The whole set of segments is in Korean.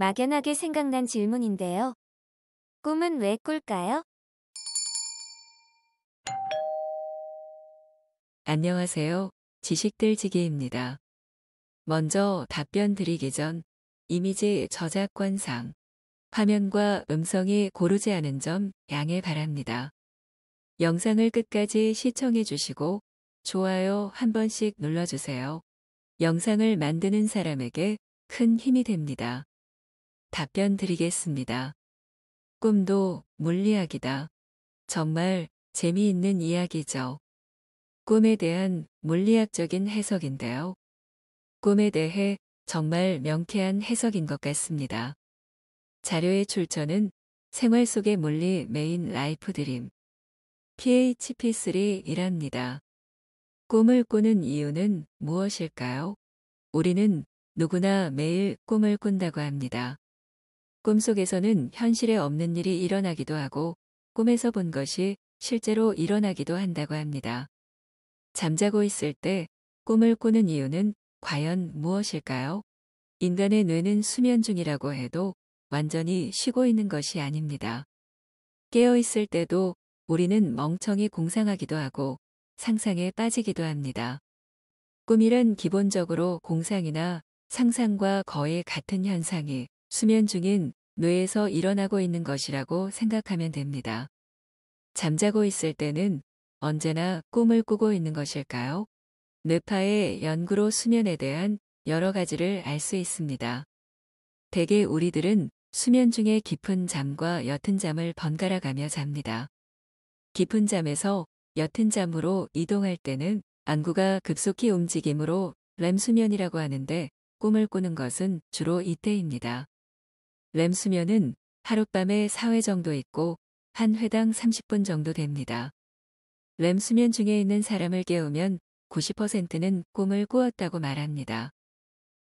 막연하게 생각난 질문인데요. 꿈은 왜 꿀까요? 안녕하세요. 지식들지기입니다. 먼저 답변 드리기 전 이미지 저작권상 화면과 음성이 고르지 않은 점 양해 바랍니다. 영상을 끝까지 시청해 주시고 좋아요 한 번씩 눌러주세요. 영상을 만드는 사람에게 큰 힘이 됩니다. 답변 드리겠습니다. 꿈도 물리학이다. 정말 재미있는 이야기죠. 꿈에 대한 물리학적인 해석인데요. 꿈에 대해 정말 명쾌한 해석인 것 같습니다. 자료의 출처는 생활 속의 물리 메인 라이프 드림 PHP3이랍니다. 꿈을 꾸는 이유는 무엇일까요? 우리는 누구나 매일 꿈을 꾼다고 합니다. 꿈속에서는 현실에 없는 일이 일어나기도 하고 꿈에서 본 것이 실제로 일어나기도 한다고 합니다. 잠자고 있을 때 꿈을 꾸는 이유는 과연 무엇일까요? 인간의 뇌는 수면 중이라고 해도 완전히 쉬고 있는 것이 아닙니다. 깨어 있을 때도 우리는 멍청이 공상하기도 하고 상상에 빠지기도 합니다. 꿈이란 기본적으로 공상이나 상상과 거의 같은 현상이 수면 중인 뇌에서 일어나고 있는 것이라고 생각하면 됩니다. 잠자고 있을 때는 언제나 꿈을 꾸고 있는 것일까요? 뇌파의 연구로 수면에 대한 여러 가지를 알 수 있습니다. 대개 우리들은 수면 중에 깊은 잠과 옅은 잠을 번갈아 가며 잡니다. 깊은 잠에서 옅은 잠으로 이동할 때는 안구가 급속히 움직이므로 렘 수면이라고 하는데 꿈을 꾸는 것은 주로 이때입니다. 렘 수면은 하룻밤에 4회 정도 있고 한 회당 30분 정도 됩니다. 렘 수면 중에 있는 사람을 깨우면 90%는 꿈을 꾸었다고 말합니다.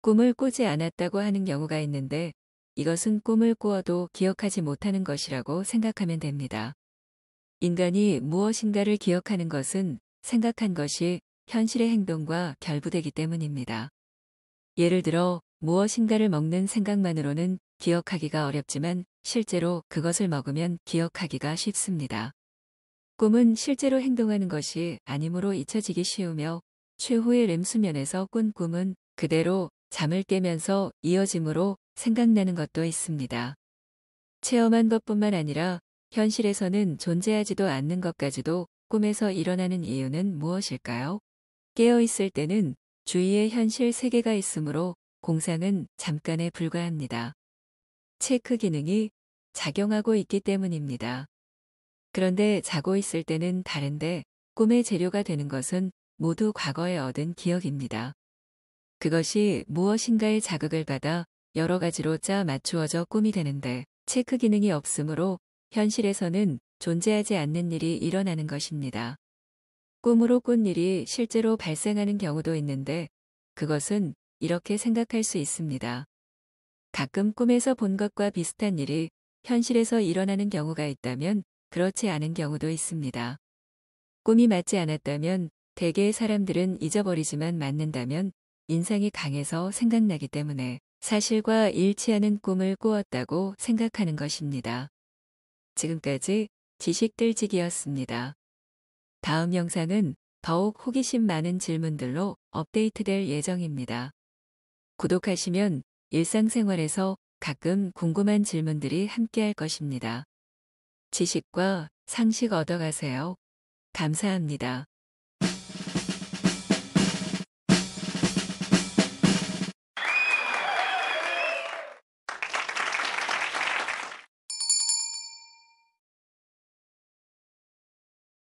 꿈을 꾸지 않았다고 하는 경우가 있는데 이것은 꿈을 꾸어도 기억하지 못하는 것이라고 생각하면 됩니다. 인간이 무엇인가를 기억하는 것은 생각한 것이 현실의 행동과 결부되기 때문입니다. 예를 들어 무엇인가를 먹는 생각만으로는 기억하기가 어렵지만 실제로 그것을 먹으면 기억하기가 쉽습니다. 꿈은 실제로 행동하는 것이 아니므로 잊혀지기 쉬우며 최후의 렘 수면에서 꾼 꿈은 그대로 잠을 깨면서 이어지므로 생각나는 것도 있습니다. 체험한 것뿐만 아니라 현실에서는 존재하지도 않는 것까지도 꿈에서 일어나는 이유는 무엇일까요? 깨어 있을 때는 주위에 현실 세계가 있으므로 공상은 잠깐에 불과합니다. 체크 기능이 작용하고 있기 때문입니다. 그런데 자고 있을 때는 다른데 꿈의 재료가 되는 것은 모두 과거에 얻은 기억입니다. 그것이 무엇인가의 자극을 받아 여러 가지로 짜 맞추어져 꿈이 되는데 체크 기능이 없으므로 현실에서는 존재하지 않는 일이 일어나는 것입니다. 꿈으로 꾼 일이 실제로 발생하는 경우도 있는데 그것은 이렇게 생각할 수 있습니다. 가끔 꿈에서 본 것과 비슷한 일이 현실에서 일어나는 경우가 있다면 그렇지 않은 경우도 있습니다. 꿈이 맞지 않았다면 대개의 사람들은 잊어버리지만 맞는다면 인상이 강해서 생각나기 때문에 사실과 일치하는 꿈을 꾸었다고 생각하는 것입니다. 지금까지 지식들지기였습니다. 다음 영상은 더욱 호기심 많은 질문들로 업데이트될 예정입니다. 구독하시면 일상생활에서 가끔 궁금한 질문들이 함께할 것입니다. 지식과 상식 얻어가세요. 감사합니다.